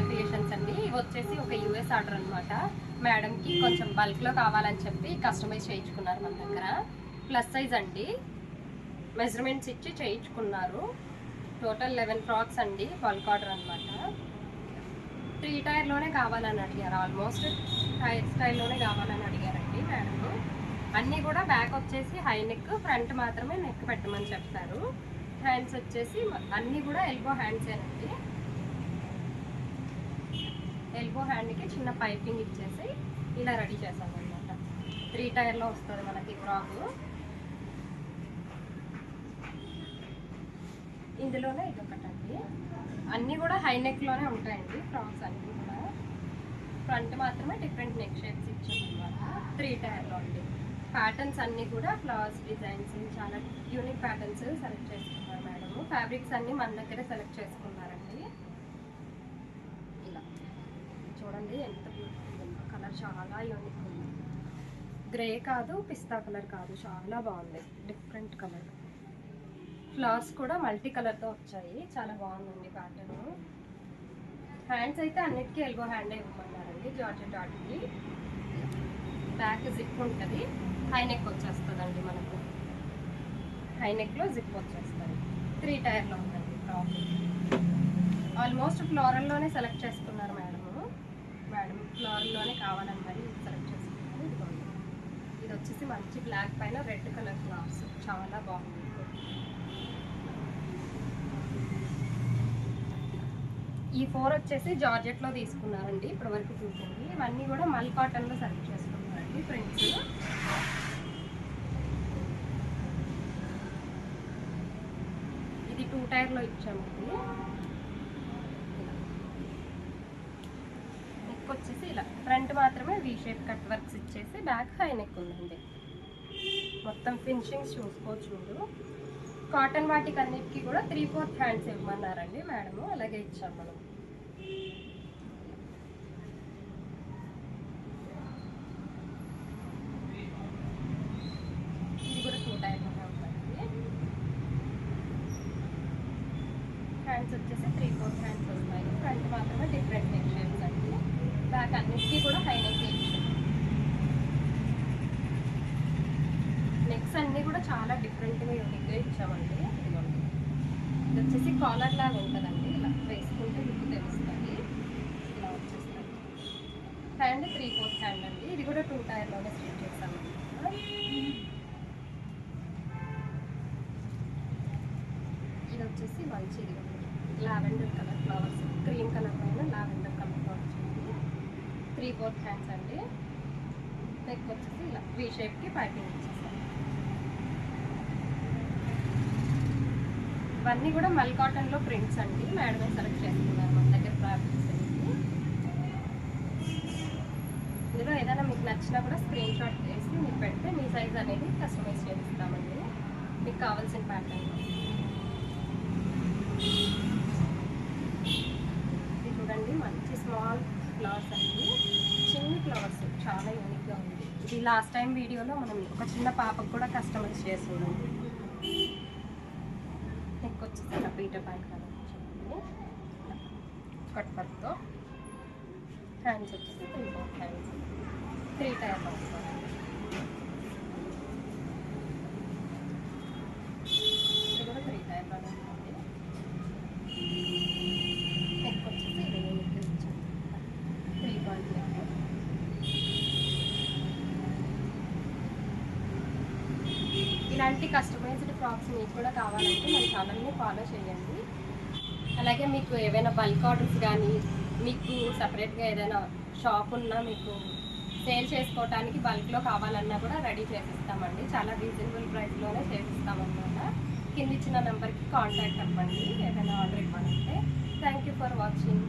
Creations అండి. ఇవి వచ్చేసి ఒక యూఎస్ ఆర్డర్ అనమాట. మేడంకి కొంచెం బల్క్లో కావాలని చెప్పి కస్టమైజ్ చేయించుకున్నారు మన దగ్గర. ప్లస్ సైజ్ అండి, మెజర్మెంట్స్ ఇచ్చి చేయించుకున్నారు. టోటల్ 11 ఫ్రాక్స్ అండి, బల్క్ ఆర్డర్ అనమాట. 3 టైర్లోనే కావాలని అడిగారు, ఆల్మోస్ట్ టైర్ స్టైల్లోనే కావాలని అడిగారండి మేడం. అన్నీ కూడా బ్యాక్ వచ్చేసి హై నెక్, ఫ్రంట్ మాత్రమే నెక్ పెట్టమని చెప్పారు. హ్యాండ్స్ వచ్చేసి అన్నీ కూడా ఎల్బో హ్యాండ్సేనండి. ఎల్బో హ్యాండ్కి చిన్న పైపింగ్ ఇచ్చేసి ఇలా రెడీ చేసామన్నమాట. 3 టైర్లో వస్తుంది మనకి ఫ్రాక్. ఇందులోనే ఇదొకటండి. అన్నీ కూడా హై నెక్లోనే ఉంటాయండి ఫ్రాక్స్ అన్నీ కూడా. ఫ్రంట్ మాత్రమే డిఫరెంట్ నెక్ షేప్స్ ఇచ్చామన్నమాట. 3 టైర్లో అండి. ప్యాటర్న్స్ అన్నీ కూడా ఫ్లవర్స్ డిజైన్స్, చాలా యూనిక్ ప్యాటర్న్స్ సెలెక్ట్ చేసుకున్నారు మేడం. ఫ్యాబ్రిక్స్ అన్నీ మన దగ్గరే సెలెక్ట్ చేసుకున్నారండి. ఇలా చూడండి ఎంత బ్యూటిఫుల్ ఉందో. కలర్ చాలా యూనిక్ ఉంది. గ్రే కాదు, పిస్తా కలర్ కాదు, చాలా బాగుంది, డిఫరెంట్ కలర్. ఫ్లవర్స్ కూడా మల్టీ కలర్తో వచ్చాయి, చాలా బాగుందండి ప్యాటర్న్. హ్యాండ్స్ అయితే అన్నిటికీ ఎల్బో హ్యాండే ఇవ్వమన్నారండి, జార్జెట్ వాటికి. బ్యాక్ జిప్ ఉంటుంది, హై నెక్ వచ్చేస్తుందండి మనకు. హై నెక్లో జిప్ వచ్చేస్తుంది. 3 టైర్లో ఉందండి ఫ్రాక్. ఆల్మోస్ట్ ఫ్లోరల్లోనే సెలెక్ట్ చేసుకున్నారు మేడం. ఫ్లోరల్లోనే కావాలని మరి సెలెక్ట్ చేసుకున్నారు. ఇదిగోండి, ఇది వచ్చేసి మంచి బ్లాక్ పైన రెడ్ కలర్ ఫ్లవర్స్, చాలా బాగుంది. ఈ 4 వచ్చేసి జార్జెట్లో తీసుకున్నారండి ఇప్పటి వరకు చూసింది. ఇవన్నీ కూడా మల్ కాటన్లో సెలెక్ట్ చేసుకున్నారండి ప్రింట్స్. ఇది 2 టైర్లో ఇచ్చామండి. నెక్ వచ్చేసి ఇలా ఫ్రంట్ మాత్రమే వీ షేప్ కట్ వర్క్స్ ఇచ్చేసి బ్యాక్ హై నెక్ ఉందండి. మొత్తం ఫినిషింగ్స్ చూసుకోవచ్చు మీరు. కాటన్ వాటికి అన్నిటికీ కూడా 3/4 హ్యాండ్స్ ఇవ్వమన్నారండి మేడం, అలాగే ఇచ్చాం మనం. ఇది కూడా 2 టైర్లోనే ఉందండి. హ్యాండ్స్ వచ్చేసి 3/4 హ్యాండ్స్ వస్తాయి. ఫ్రంట్ మాత్రమే డిఫరెంట్ నెక్ షేప్స్ అండి. బ్యాక్ అన్నిటికీ కూడా హై నెక్ ఇచ్చాం. నెక్స్ అన్నీ కూడా చాలా డిఫరెంట్గా యూనిక్గా ఇచ్చామండి. ఇదిగోండి, ఇది వచ్చేసి కాలర్ లాగా ఉంటుందండి, ఇలా వేసుకుంటే లుక్ తెలుస్తుంది. ఇలా వచ్చేస్తుంది. హ్యాండ్ 3/4 హ్యాండ్ అండి. ఇది కూడా 2 టైర్లోనే స్టిచ్ చేస్తామండి. ఇది వచ్చేసి మంచిది lavender colour flowers, cream colour పైన లావెండర్ కలర్లో వచ్చింది. 3/4 హ్యాండ్స్ అండి. నెక్ వచ్చేసి ఇలా వీ షేప్కి పైపింగ్ ఇచ్చేస్తాం. ఇవన్నీ కూడా మల్ కాటన్లో ప్రింట్స్ అండి, మేడమే సెలెక్ట్ చేసుకున్నారు మన దగ్గర ఫ్యాబ్రిక్స్ అనేది. ఇందులో ఏదైనా మీకు నచ్చినా కూడా స్క్రీన్ షాట్ చేసి మీకు పెడితే మీ సైజ్ అనేది కస్టమైజ్ చేస్తామండి మీకు కావాల్సిన ప్యాటర్న్లో. ఇది చూడండి, మంచి స్మాల్ ఫ్లవర్స్ అండి, చిన్ని ఫ్లవర్స్, చాలా యూనిక్గా ఉంది. ఇది లాస్ట్ టైం వీడియోలో మనం ఒక చిన్న పాపకు కూడా కస్టమైజ్ చేస్తున్నాం. నెక్ వచ్చేసి ఇలా పీటర్ ప్యాంట్ కలర్ వచ్చింది కట్ వర్క్తో. హ్యాండ్స్ వచ్చేసి 3/4 హ్యాండ్స్, 3 టైర్లో వస్తుంది. ఇది కూడా 3 టైర్లోనే ఉంటుంది. నెక్ వచ్చేసి ఇది యూనిక్ ఇచ్చాను, 3/4 నెక్. ఇలాంటి కస్టమైజ్డ్ ఫ్రాక్స్ మీకు కూడా కావాలంటే మన ఛానల్ని ఫాలో చేయండి. అలాగే మీకు ఏవైనా బల్క్ ఆర్డర్స్ కానీ, మీకు సపరేట్గా ఏదైనా షాప్ ఉన్నా మీకు సేల్ చేసుకోవడానికి బల్క్లో కావాలన్నా కూడా రెడీ చేసిస్తామండి. చాలా రీజనబుల్ ప్రైస్లోనే చేసిస్తామన్నమాట. కింద ఇచ్చిన నెంబర్కి కాంటాక్ట్ అవ్వండి ఏదైనా ఆర్డర్ ఇవ్వాలంటే. Thank you for watching.